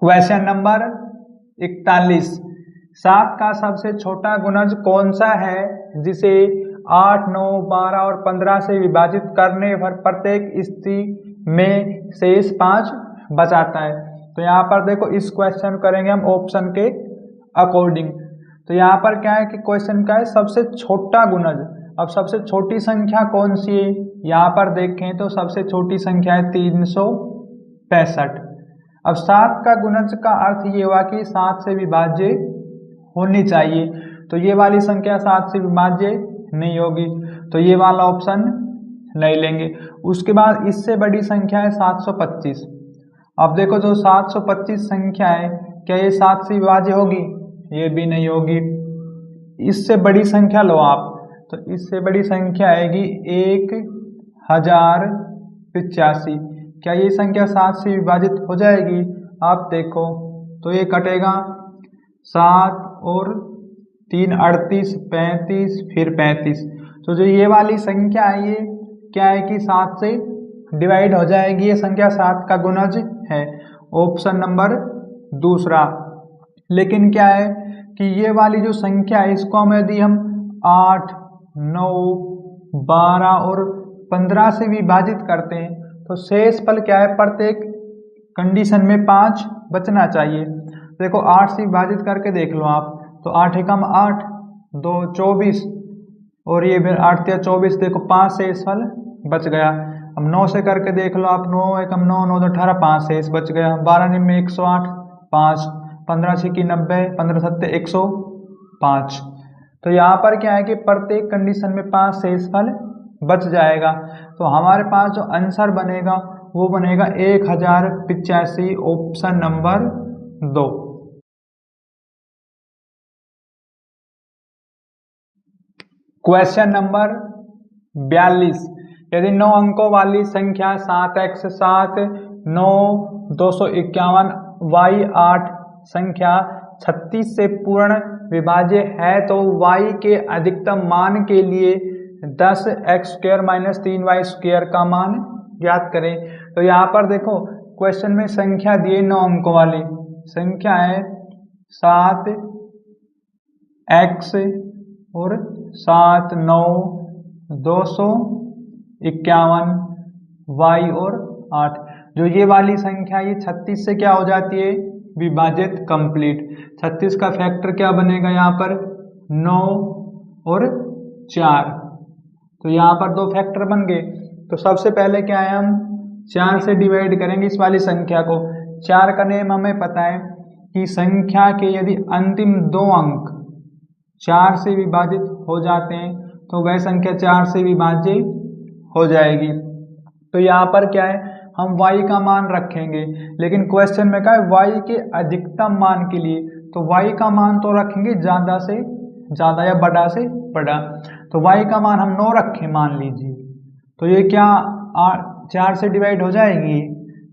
Question number 41। 7 का सबसे छोटा गुणज कौन सा है जिसे 8, 9, 12 और 15 से विभाजित करने पर प्रत्येक स्थिति में शेष 5 बचाता है। तो यहाँ पर देखो इस क्वेश्चन करेंगे हम ऑप्शन के अकॉर्डिंग। तो यहाँ पर क्या है कि क्वेश्चन का है सबसे छोटा गुणज। अब सबसे छोटी संख्या कौन सी है, यहाँ पर देखें तो सबसे छोटी संख्या है 365। अब 7 का गुणज का अर्थ ये हुआ कि 7 से विभाज्य होनी चाहिए, तो ये वाली संख्या 7 से विभाज्य नहीं होगी, तो ये वाला ऑप्शन नहीं लेंगे। उसके बाद इससे बड़ी संख्या है 725। अब देखो जो 725 संख्या है, क्या ये 7 से विभाज्य होगी? ये भी नहीं होगी। इससे बड़ी संख्या लो आप, तो इससे बड़ी संख्या आएगी 1085। क्या ये संख्या 7 से विभाजित हो जाएगी? आप देखो तो ये कटेगा 7 और 3 38, 35 फिर 35। तो जो ये वाली संख्या है ये क्या है कि 7 से डिवाइड हो जाएगी। ये संख्या 7 का गुणज है, ऑप्शन नंबर दूसरा। लेकिन क्या है कि ये वाली जो संख्या है इसको हम यदि हम 8, 9, 12 और 15 से विभाजित करते हैं तो शेष फल क्या है, प्रत्येक कंडीशन में 5 बचना चाहिए। देखो 8 से विभाजित करके देख लो आप, तो 8 एकम 8, 2 24 और ये फिर 8 या 24, देखो 5 शेष फल बच गया। अब 9 से करके देख लो आप, 9 एकम 9, 9 2 18, 5 शेष बच गया। 12 में 108, 5, 15 6 90, 15 7 105। तो यहाँ पर क्या है कि प्रत्येक कंडीशन में 5 शेष फल बच जाएगा। तो हमारे पास जो आंसर बनेगा वो बनेगा 1085, ऑप्शन नंबर 2। Question number 42। यदि 9 अंकों वाली संख्या 7x 7, 9, 251, y 8 संख्या 36 से पूर्ण विभाज्य है तो y के अधिकतम मान के लिए 10x² - 3y² का मान ज्ञात करें। तो यहाँ पर देखो क्वेश्चन में संख्या दिए 9 अंकों वाली संख्या है 7x और 7, 9, 251, y और 8। जो ये वाली संख्या ये 36 से क्या हो जाती है, विभाजित कंप्लीट। 36 का फैक्टर क्या बनेगा यहाँ पर, 9 और 4। तो यहाँ पर 2 फैक्टर बन गए। तो सबसे पहले क्या है, हम 4 से डिवाइड करेंगे इस वाली संख्या को। 4 का नियम हमें पता है कि संख्या के यदि अंतिम 2 अंक 4 से विभाजित हो जाते हैं तो वह संख्या 4 से विभाज्य हो जाएगी। तो यहाँ पर क्या है, हम y का मान रखेंगे, लेकिन क्वेश्चन में क्या है y के अधिकतम मान के लिए, तो y का मान तो रखेंगे ज़्यादा से ज़्यादा या बड़ा से बड़ा। तो y का मान हम 9 रखें मान लीजिए, तो ये क्या 4 से डिवाइड हो जाएगी,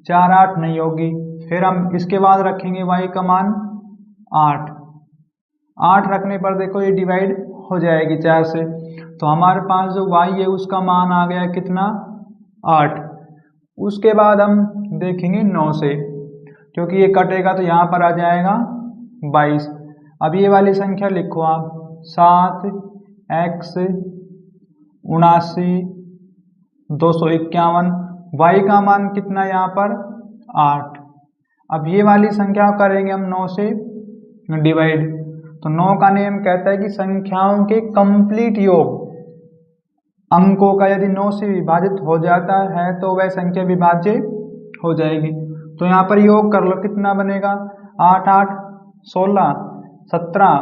4 8 नहीं होगी। फिर हम इसके बाद रखेंगे y का मान 8, 8 रखने पर देखो ये डिवाइड हो जाएगी 4 से। तो हमारे पास जो y है उसका मान आ गया कितना, 8। उसके बाद हम देखेंगे 9 से, क्योंकि ये कटेगा तो यहाँ पर आ जाएगा 22। अब ये वाली संख्या लिखो आप, 7x 79, 251, y का मान कितना यहाँ पर 8। अब ये वाली संख्या करेंगे हम 9 से डिवाइड, तो 9 का नियम कहता है कि संख्याओं के कंप्लीट योग अंकों का यदि 9 से विभाजित हो जाता है तो वह संख्या विभाज्य हो जाएगी। तो यहाँ पर योग कर लो, कितना बनेगा, 8 8 16, 17,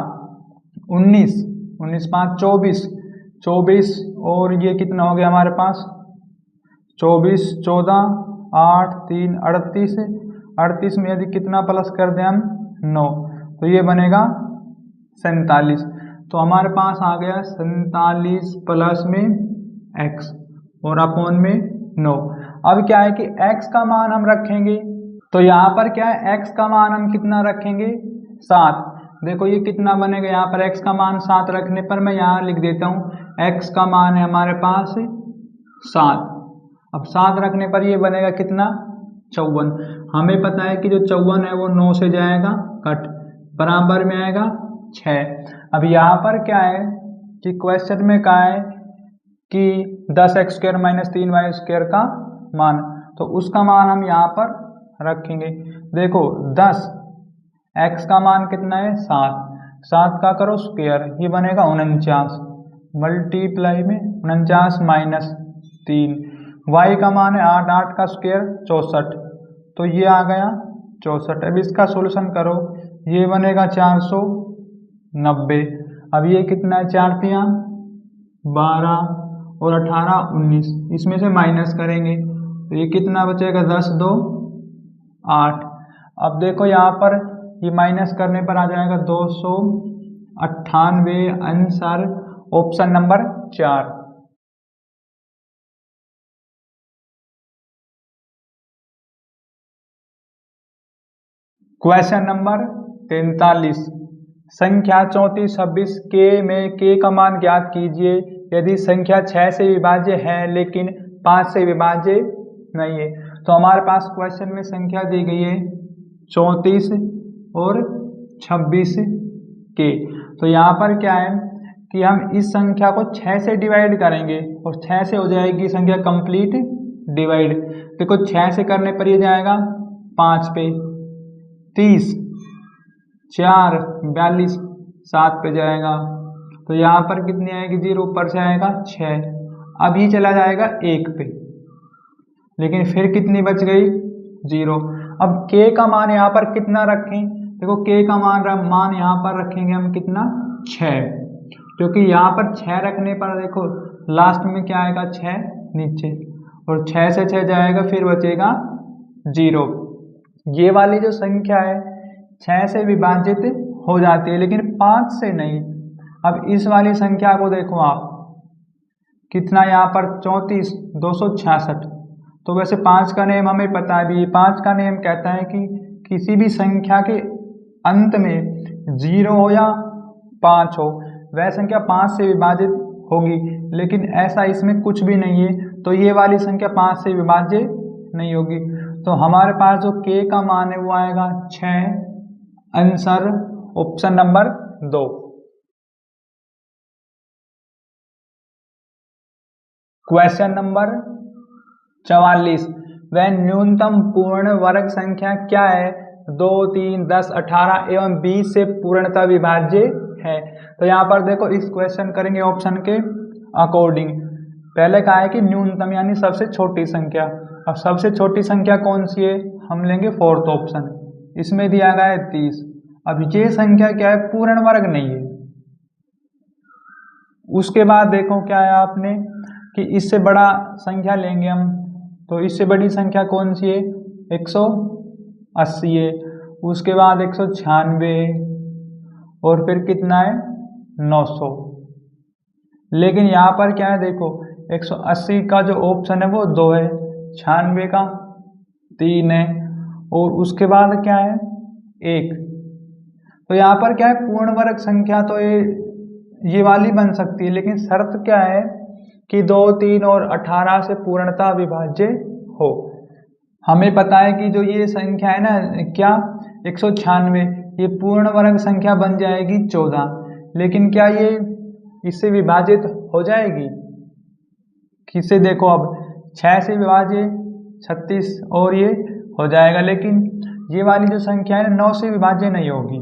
19, 19 5 24, 24 और ये कितना हो गया हमारे पास 24, 14, 8 3 38, 38 में यदि कितना प्लस कर दें हम 9, तो ये बनेगा 47। तो हमारे पास आ गया 47 प्लस में x और अपॉन में 9। अब क्या है कि x का मान हम रखेंगे, तो यहाँ पर क्या है x का मान हम कितना रखेंगे 7। देखो ये कितना बनेगा, यहाँ पर x का मान 7 रखने पर मैं यहाँ लिख देता हूँ x का मान है हमारे पास 7। अब 7 रखने पर ये बनेगा कितना 54। हमें पता है कि जो 54 है वो 9 से जाएगा कट, बराबर में आएगा 6। अब यहाँ पर क्या है कि क्वेश्चन में कहा है कि 10x² - 3y² का मान, तो उसका मान हम यहाँ पर रखेंगे। देखो 10, x का मान कितना है 7, 7 का करो स्क्वायर, ये बनेगा 49, मल्टीप्लाई में 49 माइनस 3, y का मान है 8, 8 का स्क्वायर 64, तो ये आ गया 64। अब इसका सोल्यूशन करो, ये बनेगा 490। अब ये कितना है, 4 तिया 12 और 18 19, इसमें से माइनस करेंगे तो ये कितना बचेगा, 10 2 8। अब देखो यहाँ पर ये माइनस करने पर आ जाएगा 298। Answer option number 4। Question number 43, संख्या 34 26 के में के का मान ज्ञात कीजिए यदि संख्या 6 से विभाज्य है लेकिन 5 से विभाज्य नहीं है। तो हमारे पास क्वेश्चन में संख्या दी गई है 34 और 26 के। तो यहाँ पर क्या है कि हम इस संख्या को 6 से डिवाइड करेंगे और 6 से हो जाएगी संख्या कंप्लीट डिवाइड। देखो 6 से करने पर ये जाएगा 5 पे, 30 4 42 7 पे जाएगा, तो यहाँ पर कितनी आएगी 0, ऊपर से आएगा 6। अब ये चला जाएगा 1 पे, लेकिन फिर कितनी बच गई 0। अब k का मान यहाँ पर कितना रखें, देखो k का मान यहाँ पर रखेंगे हम कितना 6, क्योंकि यहाँ पर 6 रखने पर देखो लास्ट में क्या आएगा 6 नीचे, और 6 से 6 जाएगा फिर बचेगा 0। ये वाली जो संख्या है 6 से विभाजित हो जाती है लेकिन 5 से नहीं। अब इस वाली संख्या को देखो आप, कितना यहाँ पर 34 266, तो वैसे 5 का नियम हमें पता है भी, 5 का नियम कहता है कि किसी भी संख्या के अंत में 0 हो या 5 हो वह संख्या 5 से विभाजित होगी, लेकिन ऐसा इसमें कुछ भी नहीं है, तो ये वाली संख्या 5 से विभाज्य नहीं होगी। तो हमारे पास जो k का मान है वो आएगा 6। Answer option number 2। Question number 44, वह न्यूनतम पूर्ण वर्ग संख्या क्या है 2 3 10 18 एवं 20 से पूर्णतः विभाज्य है। तो यहाँ पर देखो इस क्वेश्चन करेंगे ऑप्शन के अकॉर्डिंग। पहले कहा है कि न्यूनतम यानी सबसे छोटी संख्या, अब सबसे छोटी संख्या कौन सी है, हम लेंगे 4th ऑप्शन, इसमें दिया गया है 30। अब ये संख्या क्या है, पूर्ण वर्ग नहीं है। उसके बाद देखो क्या है आपने कि इससे बड़ा संख्या लेंगे हम, तो इससे बड़ी संख्या कौन सी है 180 है, उसके बाद 196 और फिर कितना है 900। लेकिन यहाँ पर क्या है देखो 180 का जो ऑप्शन है वो 2 है, 96 का 3 है और उसके बाद क्या है 1। तो यहाँ पर क्या है पूर्ण वर्ग संख्या तो ये वाली बन सकती है, लेकिन शर्त क्या है कि 2 3 और 18 से पूर्णतः विभाज्य हो। हमें पता है कि जो ये संख्या है ना क्या 196, ये पूर्ण वर्ग संख्या बन जाएगी 14, लेकिन क्या ये इससे विभाजित हो जाएगी, किससे देखो अब 6 से विभाज्य 36 और ये हो जाएगा, लेकिन ये वाली जो संख्या है 9 से विभाज्य नहीं होगी।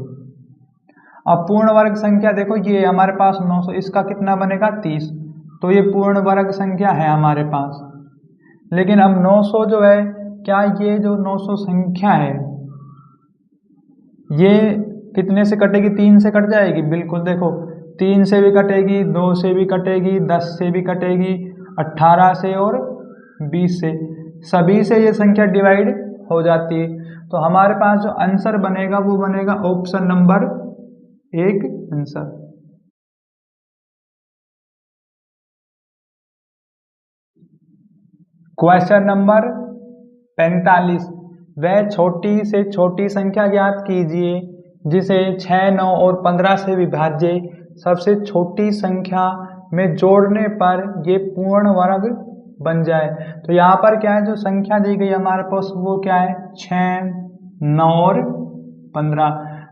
अब पूर्ण वर्ग संख्या देखो ये हमारे पास 900, इसका कितना बनेगा 30, तो ये पूर्ण वर्ग संख्या है हमारे पास। लेकिन अब 900 जो है, क्या ये जो 900 संख्या है ये कितने से कटेगी, 3 से कट जाएगी, बिल्कुल देखो 3 से भी कटेगी, 2 से भी कटेगी, 10 से भी कटेगी, 18 से और 20 से, सभी से ये संख्या डिवाइड हो जाती है। तो हमारे पास जो आंसर बनेगा वो बनेगा option number 1 answer. Question number 45, वह छोटी से छोटी संख्या ज्ञात कीजिए जिसे 6 9 और 15 से विभाज्य सबसे छोटी संख्या में जोड़ने पर ये पूर्ण वर्ग बन जाए। तो यहाँ पर क्या है, जो संख्या दी गई हमारे पास वो क्या है, 6, 9 और 15।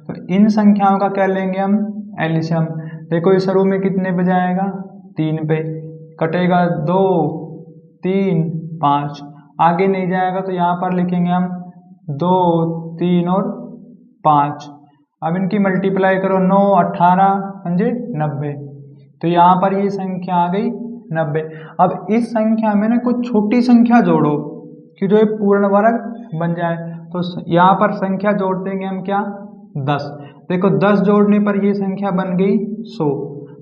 तो इन संख्याओं का क्या लेंगे हम, एलसीएम। देखो इस शुरू में कितने पे जाएगा, 3 पे, कटेगा 2, 3, 5, आगे नहीं जाएगा। तो यहाँ पर लिखेंगे हम 2, 3 और 5। अब इनकी मल्टीप्लाई करो, 9, 18, 90। तो यहाँ पर ये संख्या आ गई 90। अब इस संख्या में ना कुछ छोटी संख्या जोड़ो कि जो ये पूर्ण वर्ग बन जाए। तो यहाँ पर संख्या जोड़ देंगे हम क्या, 10। देखो 10 जोड़ने पर ये संख्या बन गई 100।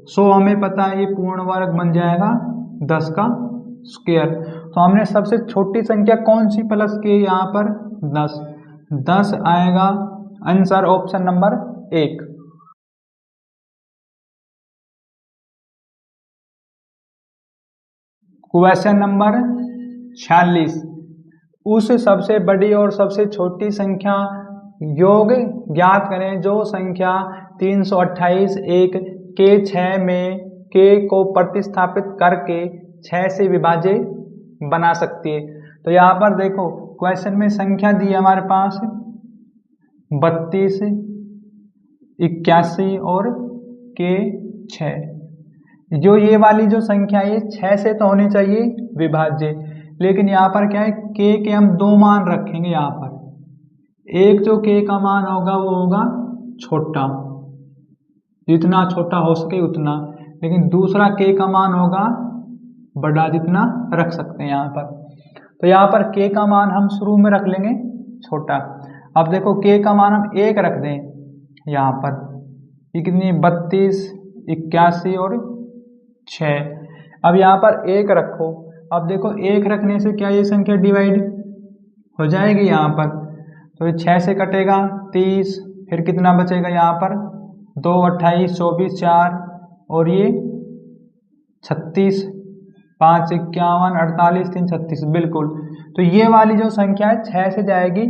100 हमें पता है ये पूर्ण वर्ग बन जाएगा 10 का स्क्वायर। तो हमने सबसे छोटी संख्या कौन सी प्लस की, यहाँ पर 10। 10 आएगा answer option number 1। Question number 46, उस सबसे बड़ी और सबसे छोटी संख्या योग ज्ञात करें जो संख्या 328 एक के 6 में के को प्रतिस्थापित करके 6 से विभाजित बना सकती है। तो यहाँ पर देखो क्वेश्चन में संख्या दी है हमारे पास 32, 81 और के 6। जो ये वाली जो संख्या है 6 से तो होनी चाहिए विभाज्य, लेकिन यहाँ पर क्या है, के हम 2 मान रखेंगे। यहाँ पर एक जो के का मान होगा वो होगा छोटा, जितना छोटा हो सके उतना, लेकिन दूसरा के का मान होगा बड़ा, जितना रख सकते हैं यहाँ पर। तो यहाँ पर के का मान हम शुरू में रख लेंगे छोटा। अब देखो के का मान हम 1 रख दें यहाँ पर, ये कितनी, 32, 81 और 6। अब यहाँ पर 1 रखो। अब देखो 1 रखने से क्या ये संख्या डिवाइड हो जाएगी यहाँ पर। तो ये 6 से कटेगा 30, फिर कितना बचेगा यहाँ पर, 2, 28, 24, 4 और ये 36, 5, 51, 48, 3, 36 बिल्कुल। तो ये वाली जो संख्या है 6 से जाएगी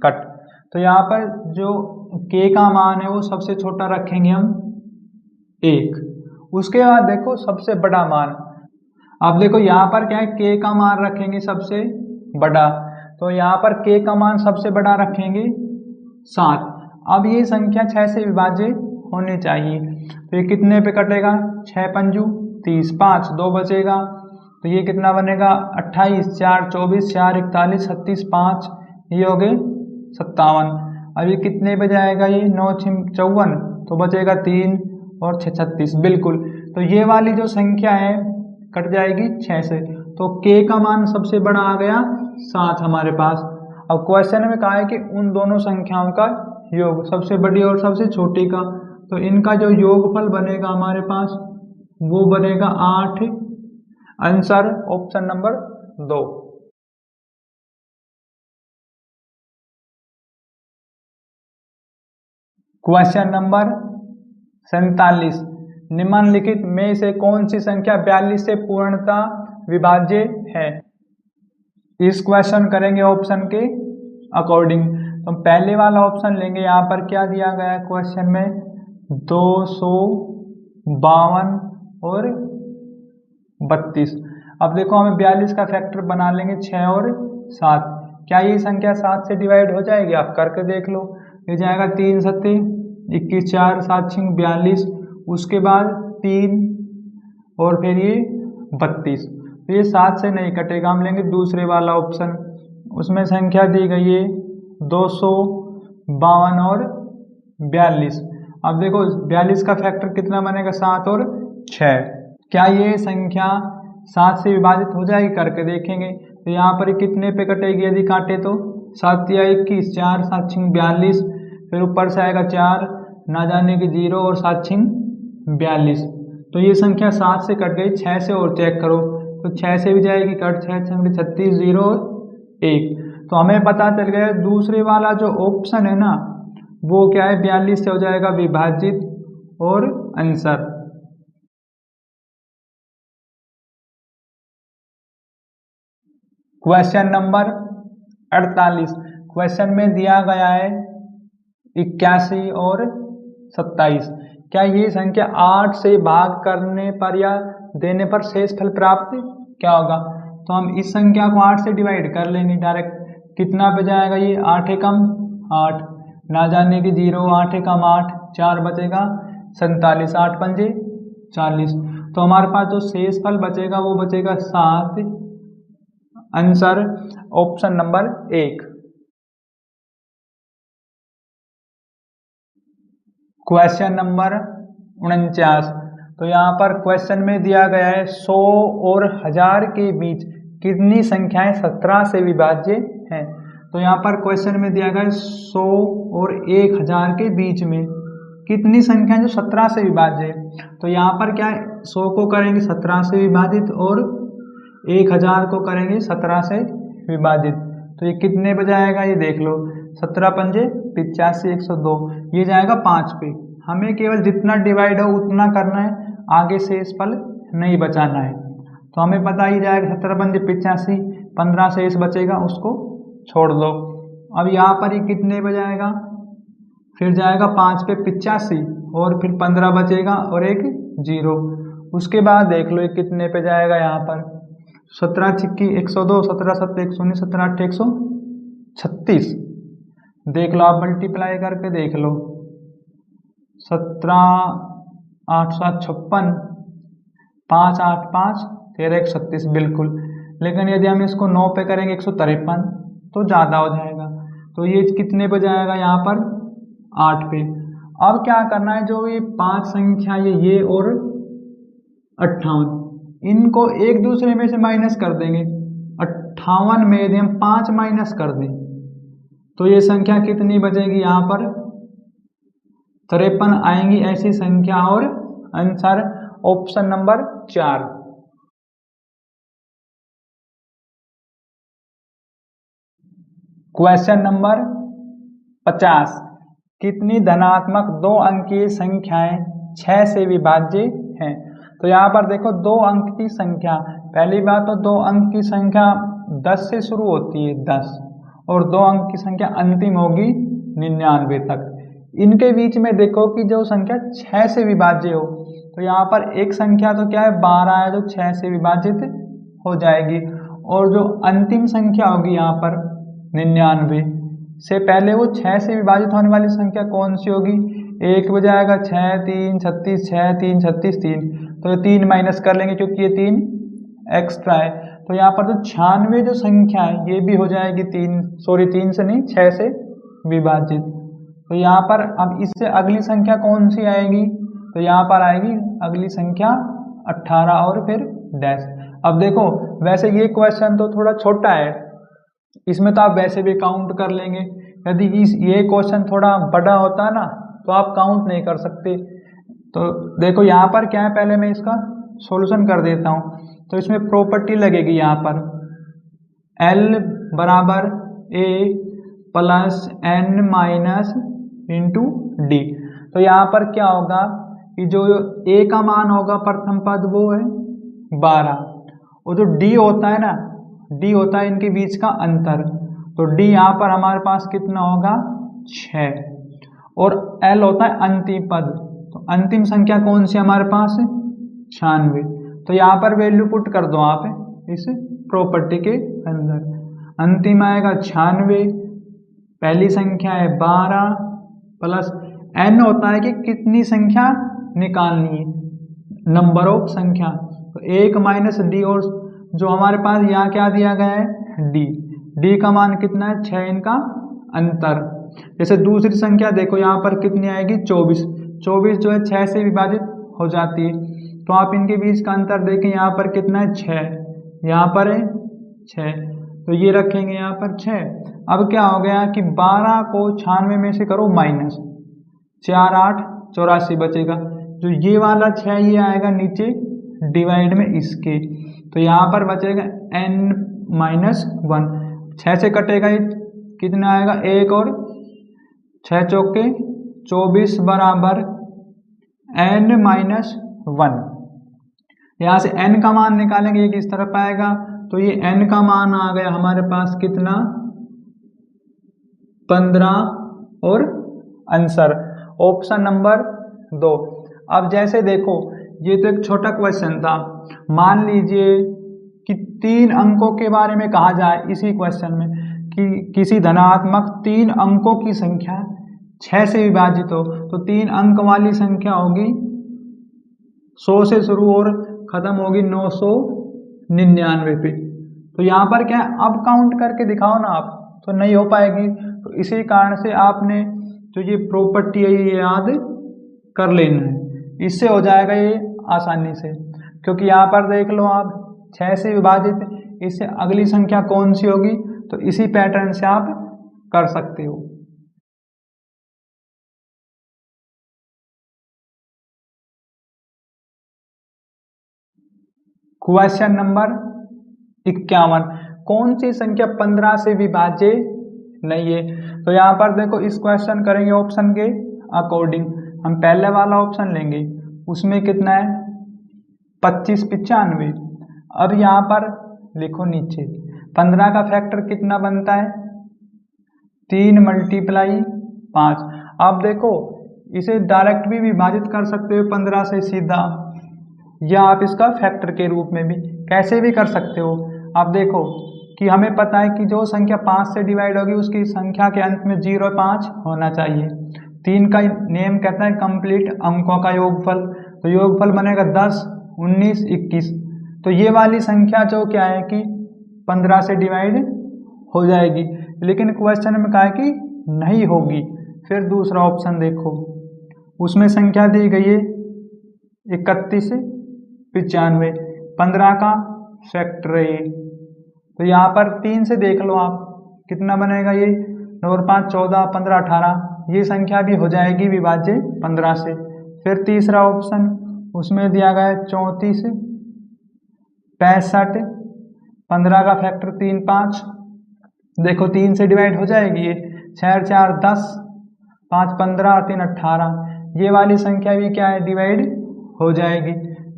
कट। तो यहाँ पर जो के का मान है वो सबसे छोटा रखेंगे हम 1। उसके बाद देखो सबसे बड़ा मान। अब देखो यहाँ पर क्या है, के का मान रखेंगे सबसे बड़ा। तो यहाँ पर के का मान सबसे बड़ा रखेंगे 7। अब ये संख्या 6 से विभाजित होनी चाहिए। तो ये कितने पे कटेगा, 6 पंजू 30, 5, 2 बचेगा। तो ये कितना बनेगा, 28, 4, 24, 4, 41, 36, 5, ये हो गए 57। अब ये कितने पे जाएगा, ये 9, 6, 54, तो बचेगा 3 और 6, 36 बिल्कुल। तो ये वाली जो संख्या है कट जाएगी 6 से। तो के का मान सबसे बड़ा आ गया 7 हमारे पास। अब क्वेश्चन में कहा है कि उन दोनों संख्याओं का योग, सबसे बड़ी और सबसे छोटी का। तो इनका जो योगफल बनेगा हमारे पास वो बनेगा 8। Answer option number 2। Question number 47, निम्नलिखित में से कौन सी संख्या 42 से पूर्णतः विभाज्य है। इस क्वेश्चन करेंगे ऑप्शन के अकॉर्डिंग। तो पहले वाला ऑप्शन लेंगे। यहाँ पर क्या दिया गया है क्वेश्चन में, 252 और 32। अब देखो हमें 42 का फैक्टर बना लेंगे 6 और 7। क्या ये संख्या 7 से डिवाइड हो जाएगी, आप करके देख लो। ये जाएगा 3 सत्ते 21, 4, 7, 6, 42, उसके बाद 3 और फिर ये 32। तो ये 7 से नहीं कटेगा, हम लेंगे दूसरे वाला ऑप्शन। उसमें संख्या दी गई है 252 और 42। अब देखो 42 का फैक्टर कितना बनेगा, 7 और 6। क्या ये संख्या 7 से विभाजित हो जाएगी, करके देखेंगे। तो यहाँ पर कितने पे कटेगी यदि काटे तो, 7 या 21, 4, 7, 6, 42, फिर ऊपर से आएगा 4, ना जाने की 0 और 7, 6, 42। तो ये संख्या 7 से कट गई। 6 से और चेक करो तो 6 से भी जाएगी कट, 6, 6, 36, 0 और 1। तो हमें पता चल गया दूसरे वाला जो ऑप्शन है ना वो क्या है, 42 से हो जाएगा विभाजित और आंसर। क्वेश्चन नंबर 48, क्वेश्चन में दिया गया है 81 और 27। क्या ये संख्या 8 से भाग करने पर या देने पर शेष फल प्राप्त क्या होगा। तो हम इस संख्या को 8 से डिवाइड कर लेंगे डायरेक्ट। कितना पे जाएगा ये, 8 एकम 8, ना जाने की 0, 8 एकम 8, 4 बचेगा 47, 8 पंजे 40। तो हमारे पास जो शेष फल बचेगा वो बचेगा 7। Answer option number 1। Question number 49। तो यहाँ पर क्वेश्चन में दिया गया है 100 और 1000 के बीच कितनी संख्याएं 17 से विभाज्य हैं। तो यहाँ पर क्वेश्चन में दिया गया है 100 और 1000 के बीच में कितनी संख्याएं जो 17 से विभाज्य है। तो यहाँ पर क्या है, 100 को करेंगे 17 से विभाजित और 1000 को करेंगे 17 से विभाजित। तो ये कितने पे जाएगा ये देख लो, 17 पंजे 85, 102, ये जाएगा 5 पे। हमें केवल जितना डिवाइड हो उतना करना है, आगे शेष फल नहीं बचाना है। तो हमें पता ही जाएगा 17 पंजे 85, 15 शेष बचेगा उसको छोड़ दो। अब यहाँ पर ये कितने पे जाएगा, फिर जाएगा 5 पे 85 और फिर 15 बचेगा और एक 0। उसके बाद देख लो ये कितने पे जाएगा, यहाँ पर 17 छिक्की 102, 17 7 119, 17 8 136। देख लो आप मल्टीप्लाई करके देख लो, 17 8 7 56, 5 8 5 13 136 बिल्कुल। लेकिन यदि हम इसको 9 पे करेंगे 153 तो ज़्यादा हो जाएगा। तो ये कितने पे जाएगा, यहाँ पर 8 पे। अब क्या करना है, जो ये 5 संख्या ये और 58, इनको एक दूसरे में से माइनस कर देंगे। 58 में यदि हम 5 माइनस कर दें तो ये संख्या कितनी बचेगी, यहाँ पर 53 आएंगी ऐसी संख्या। और answer option number 4। Question number 50। कितनी धनात्मक 2 अंकीय संख्याएं 6 से विभाज्य हैं। तो यहाँ पर देखो 2 अंक की संख्या, पहली बात तो 2 अंक की संख्या 10 से शुरू होती है 10, और 2 अंक की संख्या अंतिम होगी 99 तक। इनके बीच में देखो कि जो संख्या 6 से विभाज्य हो, तो यहाँ पर एक संख्या तो क्या है 12 है जो 6 से विभाजित हो जाएगी, और जो अंतिम संख्या होगी यहाँ पर 99 से पहले वो 6 से विभाजित होने वाली संख्या कौन सी होगी, 1 बजाएगा 6 3 36, 6 3 36 3, तो ये 3 माइनस कर लेंगे क्योंकि ये 3 एक्स्ट्रा है। तो यहाँ पर जो 96 जो संख्या है ये भी हो जाएगी 3 से नहीं 6 से विभाजित। तो यहाँ पर अब इससे अगली संख्या कौन सी आएगी, तो यहाँ पर आएगी अगली संख्या 18 और फिर डैश। अब देखो वैसे ये क्वेश्चन तो थोड़ा छोटा है, इसमें तो आप वैसे भी काउंट कर लेंगे। यदि ये क्वेश्चन थोड़ा बड़ा होता है ना तो आप काउंट नहीं कर सकते। तो देखो यहाँ पर क्या है, पहले मैं इसका सॉल्यूशन कर देता हूँ। तो इसमें प्रॉपर्टी लगेगी यहाँ पर L बराबर A plus N minus into D. तो यहाँ पर क्या होगा कि जो A का मान होगा प्रथम पद वो है 12, और जो D होता है ना, D होता है इनके बीच का अंतर, तो D यहाँ पर हमारे पास कितना होगा 6, और L होता है अंतिम पद। तो अंतिम संख्या कौन सी हमारे पास है 96। तो यहाँ पर वैल्यू पुट कर दो आप इस प्रॉपर्टी के अंदर, अंतिम आएगा 96, पहली संख्या है 12 प्लस n होता है कि कितनी संख्या निकालनी है, नंबर ऑफ संख्या, तो 1 माइनस डी, और जो हमारे पास यहाँ क्या दिया गया है डी का मान कितना है 6, इनका अंतर। जैसे दूसरी संख्या देखो यहाँ पर कितनी आएगी 24 जो है 6 से विभाजित हो जाती है, तो आप इनके बीच का अंतर देखें, यहाँ पर कितना है 6, यहाँ पर है 6, तो ये रखेंगे यहाँ पर 6। अब क्या हो गया कि 12 को 96 में से करो माइनस, 4 8 84 बचेगा, जो ये वाला 6 ये आएगा नीचे डिवाइड में इसके, तो यहाँ पर बचेगा n माइनस 1, 6 से कटेगा ये कितना आएगा 1, और 6 चौके 24 बराबर n माइनस 1। यहाँ से n का मान निकालेंगे, ये किस तरफ आएगा, तो ये n का मान आ गया हमारे पास कितना 15, और आंसर ऑप्शन नंबर 2। अब जैसे देखो ये तो एक छोटा क्वेश्चन था, मान लीजिए कि 3 अंकों के बारे में कहा जाए इसी क्वेश्चन में कि किसी धनात्मक 3 अंकों की संख्या 6 से विभाजित हो, तो 3 अंक वाली संख्या होगी 100 से शुरू और खत्म होगी 999 पे। तो यहाँ पर क्या है, अब काउंट करके दिखाओ ना आप, तो नहीं हो पाएगी। तो इसी कारण से आपने जो ये प्रॉपर्टी है ये याद कर लेना है, इससे हो जाएगा ये आसानी से। क्योंकि यहाँ पर देख लो आप 6 से विभाजित, इससे अगली संख्या कौन सी होगी, तो इसी पैटर्न से आप कर सकते हो। क्वेश्चन नंबर 51, कौन सी संख्या 15 से विभाज्य नहीं है। तो यहाँ पर देखो इस क्वेश्चन करेंगे ऑप्शन के अकॉर्डिंग। हम पहले वाला ऑप्शन लेंगे, उसमें कितना है 25 95। अब यहाँ पर लिखो नीचे 15 का फैक्टर कितना बनता है 3 × 5। अब देखो इसे डायरेक्ट भी विभाजित कर सकते हो 15 से सीधा, या आप इसका फैक्टर के रूप में भी कैसे भी कर सकते हो। आप देखो कि हमें पता है कि जो संख्या 5 से डिवाइड होगी उसकी संख्या के अंत में 0 5 होना चाहिए। 3 का नेम कहता है कंप्लीट अंकों का योगफल, तो योगफल बनेगा 10 19 21। तो ये वाली संख्या जो क्या है कि 15 से डिवाइड हो जाएगी, लेकिन क्वेश्चन में कहा है कि नहीं होगी। फिर दूसरा ऑप्शन देखो, उसमें संख्या दी गई है 31 95, 15 का फैक्टर है। तो यहाँ पर 3 से देख लो आप कितना बनेगा, ये 9 और 5 14 15 18, ये संख्या भी हो जाएगी विभाज्य 15 से। फिर तीसरा ऑप्शन, उसमें दिया गया है 34 65, 15 का फैक्टर 3 5, देखो 3 से डिवाइड हो जाएगी ये, 6 4 10 5 15 3 18, ये वाली संख्या भी क्या है डिवाइड हो जाएगी।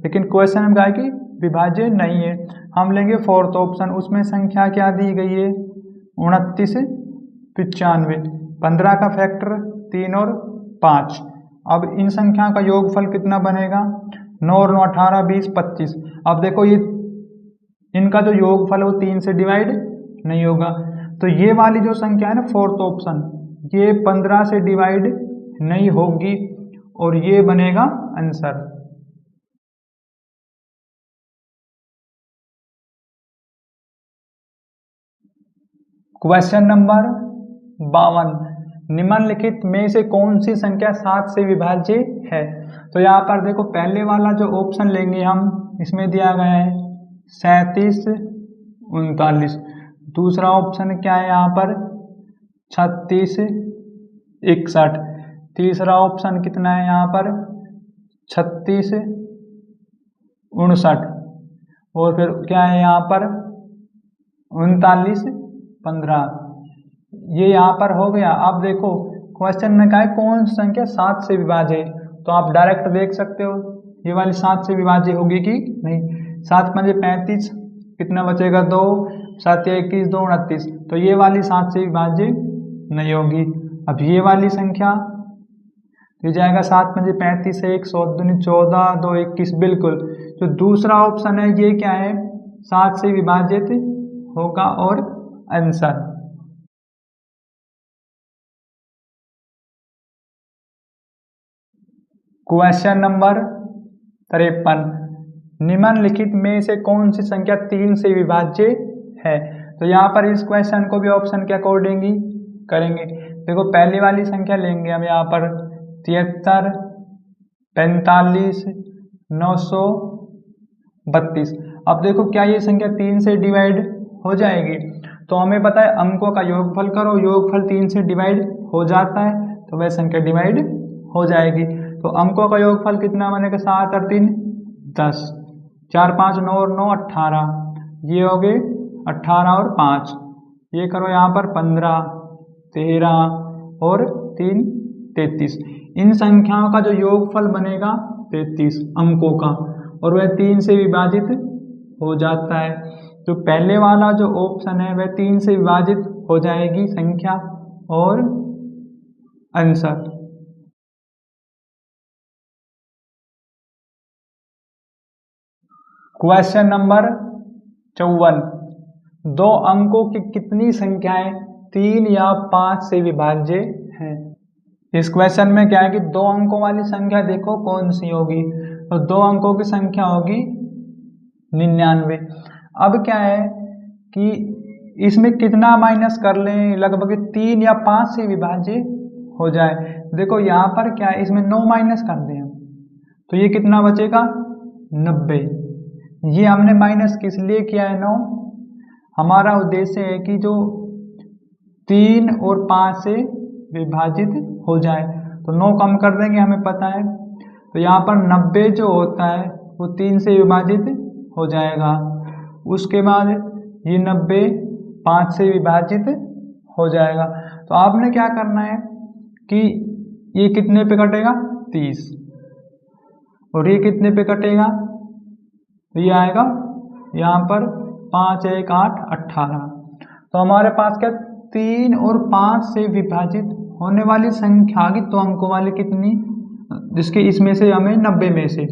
लेकिन क्वेश्चन में कहा है कि विभाज्य नहीं है। हम लेंगे फोर्थ ऑप्शन, उसमें संख्या क्या दी गई है 29 95, 15 का फैक्टर 3 और 5। अब इन संख्या का योगफल कितना बनेगा 9 और 9 18 20 25। अब देखो ये इनका जो योगफल है वो 3 से डिवाइड नहीं होगा, तो ये वाली जो संख्या है ना फोर्थ ऑप्शन, ये 15 से डिवाइड नहीं होगी और ये बनेगा आंसर। क्वेश्चन नंबर 52, निम्नलिखित में से कौन सी संख्या 7 से विभाज्य है। तो यहाँ पर देखो पहले वाला जो ऑप्शन लेंगे हम, इसमें दिया गया है 37 39। दूसरा ऑप्शन क्या है यहाँ पर 36 61। तीसरा ऑप्शन कितना है यहाँ पर 36 59। और फिर क्या है यहाँ पर 39 15। ये यहाँ पर हो गया। अब देखो क्वेश्चन में क्या है कौन सी संख्या 7 से विभाज्य है, तो आप डायरेक्ट देख सकते हो ये वाली 7 से विभाज्य होगी कि नहीं। 7 × 5 35, कितना बचेगा 2, 7 या 21 2 29, तो ये वाली 7 से विभाज्य नहीं होगी। अब ये वाली संख्या तो जाएगा 7 × 5 35 है 1 7 दूनी 14 2 21, बिल्कुल। जो दूसरा ऑप्शन है ये क्या है 7 से विभाजित होगा और आंसर। क्वेश्चन नंबर 53, निम्नलिखित में से कौन सी संख्या 3 से विभाज्य है। तो यहाँ पर इस क्वेश्चन को भी ऑप्शन के अकॉर्डिंग ही करेंगे। देखो पहली वाली संख्या लेंगे हम यहाँ पर 73 45 932। अब देखो क्या ये संख्या 3 से डिवाइड हो जाएगी, तो हमें पता है अंकों का योगफल करो, योगफल 3 से डिवाइड हो जाता है तो वह संख्या डिवाइड हो जाएगी। तो अंकों का योगफल कितना बनेगा 7 और 3 10, 4 5 9 और 9 18, ये हो गए 18 और 5, ये करो यहाँ पर 15 13 और 3 33। इन संख्याओं का जो योगफल बनेगा 33 अंकों का, और वह 3 से विभाजित हो जाता है। तो पहले वाला जो ऑप्शन है वह 3 से विभाजित हो जाएगी संख्या और आंसर। Question number 54। दो अंकों की कितनी संख्याएं 3 या 5 से विभाज्य हैं? इस क्वेश्चन में क्या है कि दो अंकों वाली संख्या देखो कौन सी होगी, तो दो अंकों की संख्या होगी 99। अब क्या है कि इसमें कितना माइनस कर लें, लगभग 3 या 5 से विभाज्य हो जाए। देखो यहाँ पर क्या है, इसमें 9 माइनस कर दें हम, तो ये कितना बचेगा 90। ये हमने माइनस किस लिए किया है 9? हमारा उद्देश्य है कि जो 3 और 5 से विभाजित हो जाए, तो 9 कम कर देंगे हमें पता है, तो यहाँ पर 90 जो होता है वो 3 से विभाजित हो जाएगा। उसके बाद ये 90 5 से विभाजित हो जाएगा। तो आपने क्या करना है कि ये कितने पे कटेगा 30, और ये कितने पे कटेगा, तो ये आएगा यहाँ पर 5 1 8 18। तो हमारे पास क्या 3 और 5 से विभाजित होने वाली संख्या आ गई, तो अंकों वाली कितनी, जिसके इसमें से हमें 90 में से,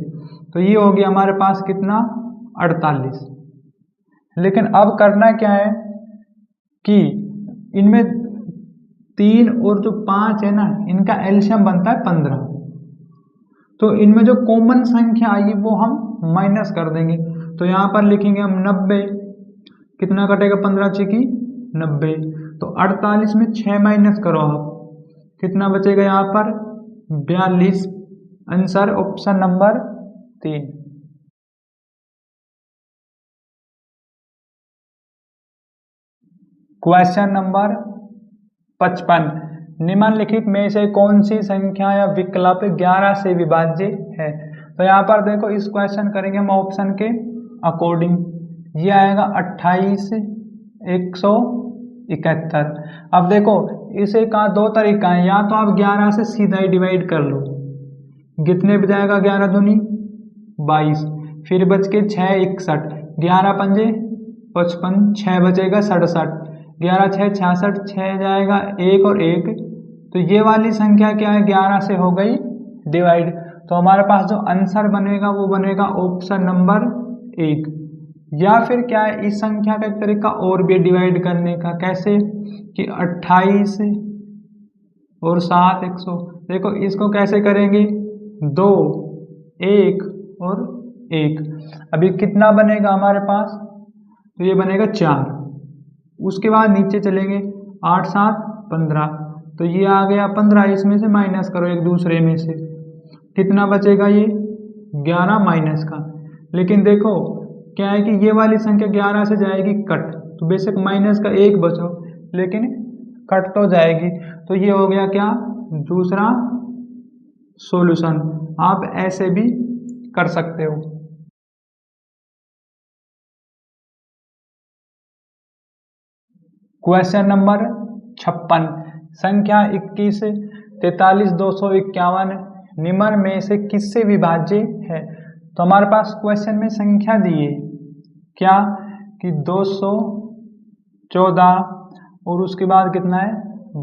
तो ये हो गया हमारे पास कितना 48। लेकिन अब करना क्या है कि इनमें 3 और जो 5 है ना, इनका एलसीएम बनता है 15। तो इनमें जो कॉमन संख्या आई वो हम माइनस कर देंगे। तो यहाँ पर लिखेंगे हम 90, कितना कटेगा 15 छेकी 90, तो 48 में 6 माइनस करो आप, कितना बचेगा यहाँ पर 42। Answer option number 3। Question number 55, निम्नलिखित में से कौन सी संख्या या विकल्प 11 से विभाज्य है? तो यहाँ पर देखो इस क्वेश्चन करेंगे हम ऑप्शन के अकॉर्डिंग। ये आएगा 28 171। अब देखो इसे का दो तरीका है, या तो आप 11 से सीधा ही डिवाइड कर लो, कितने बजाएगा 11 दूनी 22, फिर बच के 6 61, 11 पंजे 55, 6 बचेगा 67, 11 6 66, 6 जाएगा 1 और 1, तो ये वाली संख्या क्या है 11 से हो गई डिवाइड। तो हमारे पास जो आंसर बनेगा वो बनेगा ऑप्शन नंबर 1। या फिर क्या है, इस संख्या का एक तरीका और भी डिवाइड करने का, कैसे कि 28 और 7 100। देखो इसको कैसे करेंगे, 2 1 और 1, अभी कितना बनेगा हमारे पास, तो ये बनेगा 4। उसके बाद नीचे चलेंगे 8 7 15, तो ये आ गया 15, इसमें से माइनस करो एक दूसरे में से, कितना बचेगा ये 11 माइनस का। लेकिन देखो क्या है कि ये वाली संख्या 11 से जाएगी कट, तो बेशक माइनस का 1 बचो लेकिन कट तो जाएगी। तो ये हो गया क्या दूसरा सॉल्यूशन। आप ऐसे भी कर सकते हो। क्वेश्चन नंबर 56, संख्या 21 43 251 निम्न में से किससे विभाज्य है? तो हमारे पास क्वेश्चन में संख्या दी है क्या कि 214 और उसके बाद कितना है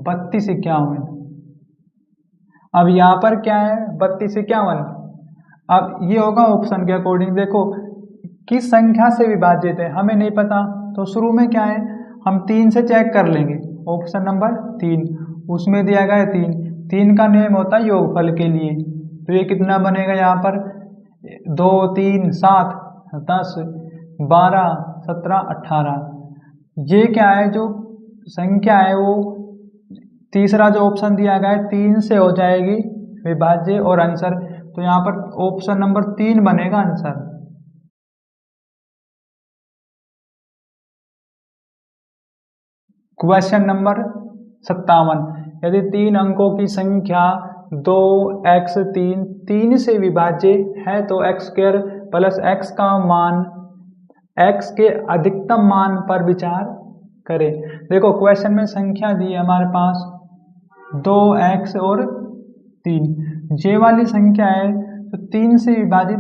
32 51। अब यहाँ पर क्या है 32 51, अब ये होगा ऑप्शन के अकॉर्डिंग। देखो किस संख्या से विभाजित है हमें नहीं पता, तो शुरू में क्या है हम 3 से चेक कर लेंगे, ऑप्शन नंबर 3 उसमें दिया गया है 3, 3 का नेम होता है योगफल के लिए। तो ये कितना बनेगा यहाँ पर 2 3 7 10 12 17 18। ये क्या है जो संख्या है वो तीसरा जो ऑप्शन दिया गया है 3 से हो जाएगी विभाज्य और आंसर, तो यहाँ पर ऑप्शन नंबर 3 बनेगा आंसर। क्वेश्चन नंबर 57, यदि 3 अंकों की संख्या 2x 3 से विभाज्य है तो x² प्लस x का मान x के अधिकतम मान पर विचार करें। देखो क्वेश्चन में संख्या दी है हमारे पास 2x और 3, ये वाली संख्या है तो 3 से विभाजित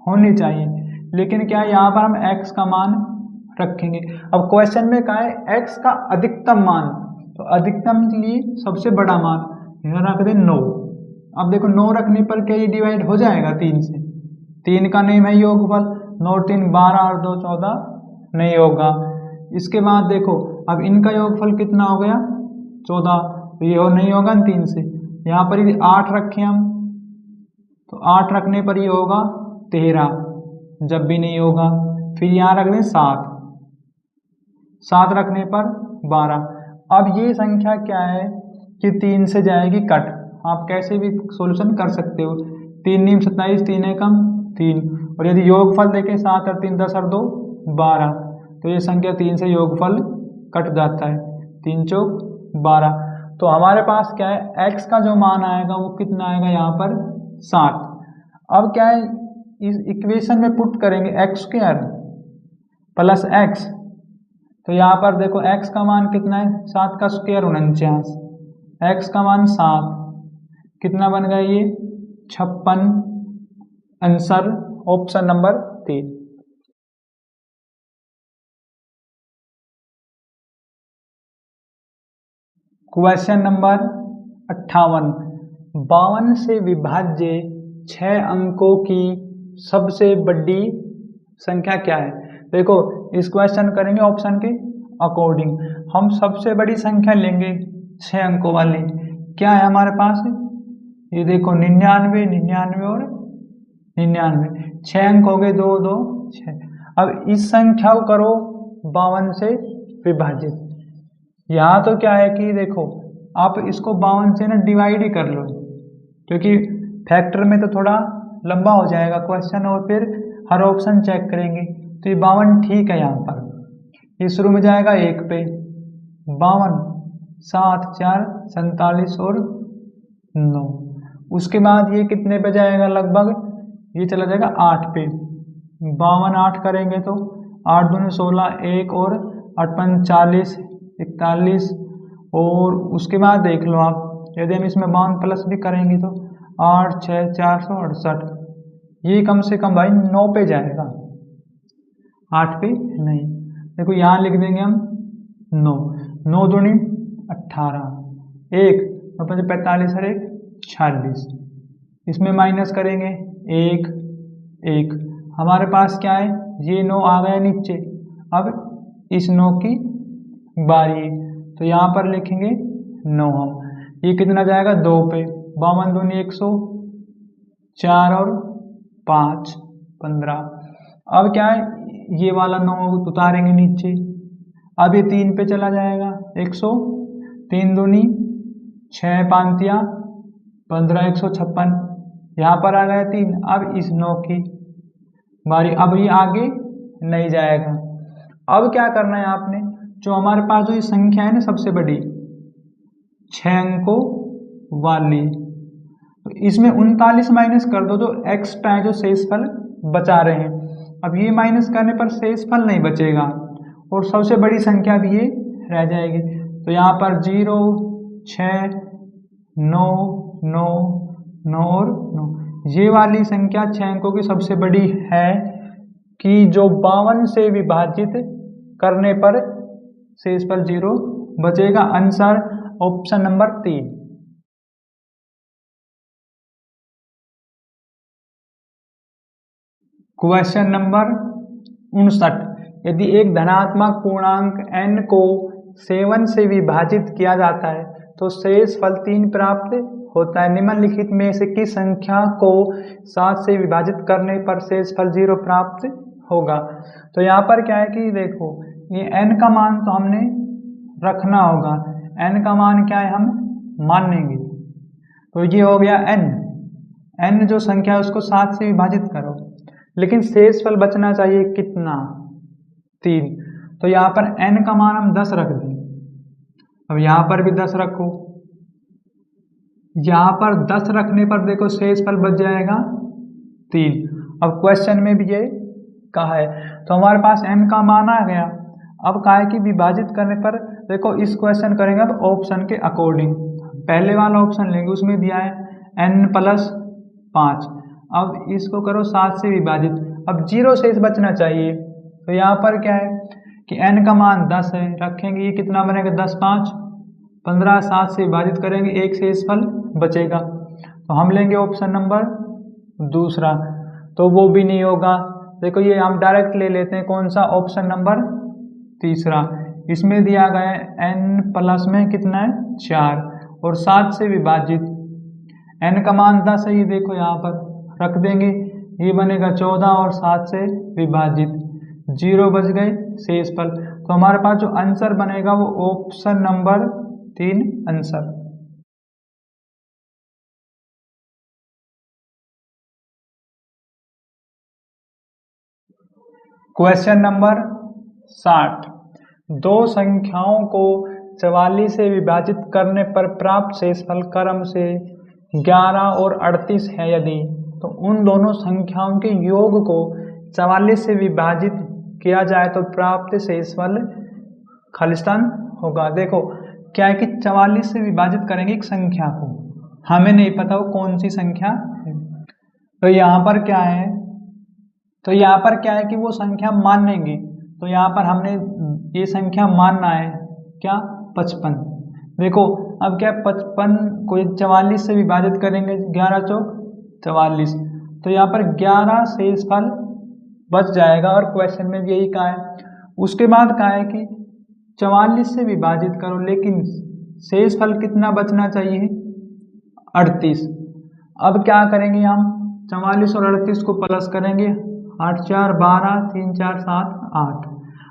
होनी चाहिए, लेकिन क्या है यहाँ पर हम x का मान रखेंगे। अब क्वेश्चन में क्या है x का अधिकतम मान, तो अधिकतम के लिए सबसे बड़ा मान यहाँ रख दें 9। अब देखो 9 रखने पर क्या ये डिवाइड हो जाएगा 3 से, 3 का नेम है योगफल, 9 3 12 और 2 14 नहीं होगा। इसके बाद देखो अब इनका योगफल कितना हो गया 14, तो ये नहीं होगा 3 से। यहाँ पर यदि 8 रखें हम तो 8 रखने पर ये होगा 13, जब भी नहीं होगा। फिर यहाँ रख दें 7, 7 रखने पर 12। अब ये संख्या क्या है कि 3 से जाएगी कट, आप कैसे भी सॉल्यूशन कर सकते हो। 3 नीम 27, 3 एकम 3, और यदि योगफल देखें 7 और 3 10 और 2 12, तो ये संख्या 3 से योगफल कट जाता है, 3 चौक 12। तो हमारे पास क्या है x का जो मान आएगा वो कितना आएगा यहाँ पर 7। अब क्या है इस इक्वेशन में पुट करेंगे x² प्लस x, तो यहाँ पर देखो x का मान कितना है 7 का स्क्वायर 49, x का मान 7 कितना बन गया ये 56। Answer option number 3। Question number 58, 52 से विभाज्य 6 अंकों की सबसे बड़ी संख्या क्या है। देखो इस क्वेश्चन करेंगे ऑप्शन के अकॉर्डिंग। हम सबसे बड़ी संख्या लेंगे 6 अंकों वाली, क्या है हमारे पास ये देखो 99, 99 और 99, 6 अंक हो गए 2 2 6। अब इस संख्या को करो 52 से विभाजित। यहाँ तो क्या है कि देखो आप इसको 52 से ना डिवाइड ही कर लो, क्योंकि फैक्टर में तो थोड़ा लंबा हो जाएगा क्वेश्चन, और फिर हर ऑप्शन चेक करेंगे। तो ये 52 ठीक है। यहाँ पर ये शुरू में जाएगा 1 पे, 52 7 4 47 और 9। उसके बाद ये कितने पे जाएगा, लगभग ये चला जाएगा 8 पे। 52 8 करेंगे तो 8 दूनी 16, 1 और 8 5 40 41, और उसके बाद देख लो आप यदि हम इसमें 52 प्लस भी करेंगे तो 8 6 468, ये कम से कम भाई 9 पे जाएगा, 8 पे नहीं। देखो यहाँ लिख देंगे हम 9, 9 दूनी 18, 1 45 और 1 46, इसमें माइनस करेंगे 1 1, हमारे पास क्या है ये 9 आ गया नीचे। अब इस 9 की बारी है, तो यहाँ पर लिखेंगे 9 हम। ये कितना जाएगा 2 पे, 52 दूनी 104 और 5 15। अब क्या है ये वाला 9 उतारेंगे नीचे, अब ये 3 पे चला जाएगा 100, 3 दूनी 6 5 15 156, यहाँ पर आ गया 3। अब इस 9 की बारी, अब ये आगे नहीं जाएगा। अब क्या करना है आपने, जो हमारे पास जो ये संख्या है ना सबसे बड़ी 6 अंकों वाली, तो इसमें 39 माइनस कर दो, जो एक्स्ट्रा है जो शेषफल बचा रहे हैं। अब ये माइनस करने पर शेषफल नहीं बचेगा और सबसे बड़ी संख्या भी ये रह जाएगी। तो यहाँ पर 0 6 9 9 9 और 9, ये वाली संख्या 6 अंकों की सबसे बड़ी है कि जो 52 से विभाजित करने पर शेषफल 0 बचेगा। Answer option number 3। Question number 59, यदि एक धनात्मक पूर्णांक n को 7 से विभाजित किया जाता है तो शेषफल 3 प्राप्त होता है। निम्नलिखित में से किस संख्या को 7 से विभाजित करने पर शेषफल 0 प्राप्त होगा। तो यहाँ पर क्या है कि देखो ये n का मान तो हमने रखना होगा, n का मान क्या है हम मानेंगे, तो ये हो गया n जो संख्या है उसको 7 से विभाजित करो, लेकिन शेषफल बचना चाहिए कितना 3, तो यहाँ पर n का मान हम 10 रख दें। अब यहाँ पर भी 10 रखो, यहाँ पर 10 रखने पर देखो शेषफल बच जाएगा 3। अब क्वेश्चन में भी ये कहा है, तो हमारे पास n का मान आ गया। अब कहा है कि विभाजित करने पर देखो इस क्वेश्चन करेंगे अब ऑप्शन के अकॉर्डिंग। पहले वाला ऑप्शन लेंगे, उसमें दिया है n+5। अब इसको करो 7 से विभाजित, अब 0 शेष बचना चाहिए। तो यहाँ पर क्या है कि n का मान 10 है, रखेंगे ये कितना बनेगा 10 5 15, 7 से विभाजित करेंगे 1 शेषफल बचेगा, तो हम लेंगे ऑप्शन नंबर दूसरा, तो वो भी नहीं होगा। देखो ये हम डायरेक्ट ले लेते हैं, कौन सा, ऑप्शन नंबर तीसरा। इसमें दिया गया है n प्लस में कितना है 4 और 7 से विभाजित, n का मान 10 है, ये देखो यहाँ पर रख देंगे, ये बनेगा 14 और 7 से विभाजित, 0 बच गए शेष फल। तो हमारे पास जो आंसर बनेगा वो option number 3 answer. Question number 60, दो संख्याओं को 44 से विभाजित करने पर प्राप्त शेषफल क्रम से 11 और 38 है यदि, तो उन दोनों संख्याओं के योग को 44 से विभाजित किया जाए तो प्राप्त शेषफल खालिस्तान होगा। देखो क्या है कि 44 से विभाजित करेंगे एक संख्या को, हमें नहीं पता वो कौन सी संख्या है, तो यहाँ पर क्या है, तो यहाँ पर क्या है कि वो संख्या मानेंगे, तो यहाँ पर हमने ये संख्या मानना है क्या 55। देखो अब क्या 55 को 44 से विभाजित करेंगे, 11 चौक 44, तो यहाँ पर 11 शेषफल बच जाएगा और क्वेश्चन में यही कहा है। उसके बाद कहा है कि 44 से विभाजित करो लेकिन शेषफल कितना बचना चाहिए 38। अब क्या करेंगे हम 44 और 38 को प्लस करेंगे, 8 4 12 3 4 7 8।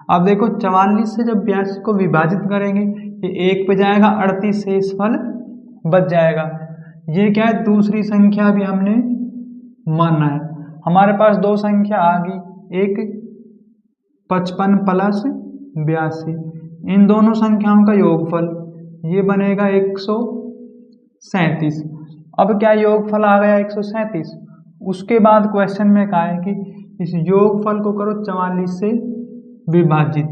अब देखो 44 से जब 82 को विभाजित करेंगे ये 1 पे जाएगा, 38 शेषफल बच जाएगा। ये क्या है दूसरी संख्या भी हमने मानना है। हमारे पास दो संख्या आ गई, एक 55 प्लस 82, इन दोनों संख्याओं का योगफल ये बनेगा 137। अब क्या योगफल आ गया 137। उसके बाद क्वेश्चन में कहा है कि इस योगफल को करो 44 से विभाजित,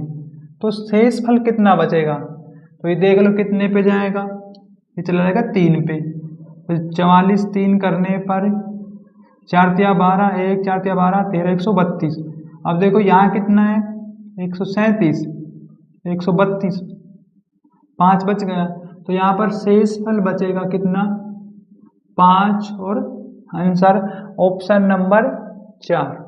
तो शेषफल कितना बचेगा, तो ये देख लो कितने पे जाएगा, ये चला जाएगा 3 पे, तो 44 3 करने पर 4 तिया 12 1 4 तिया 12 13 132। अब देखो यहाँ कितना है 137 132, 5 बच गया, तो यहाँ पर शेषफल बचेगा कितना 5 और आंसर ऑप्शन नंबर 4।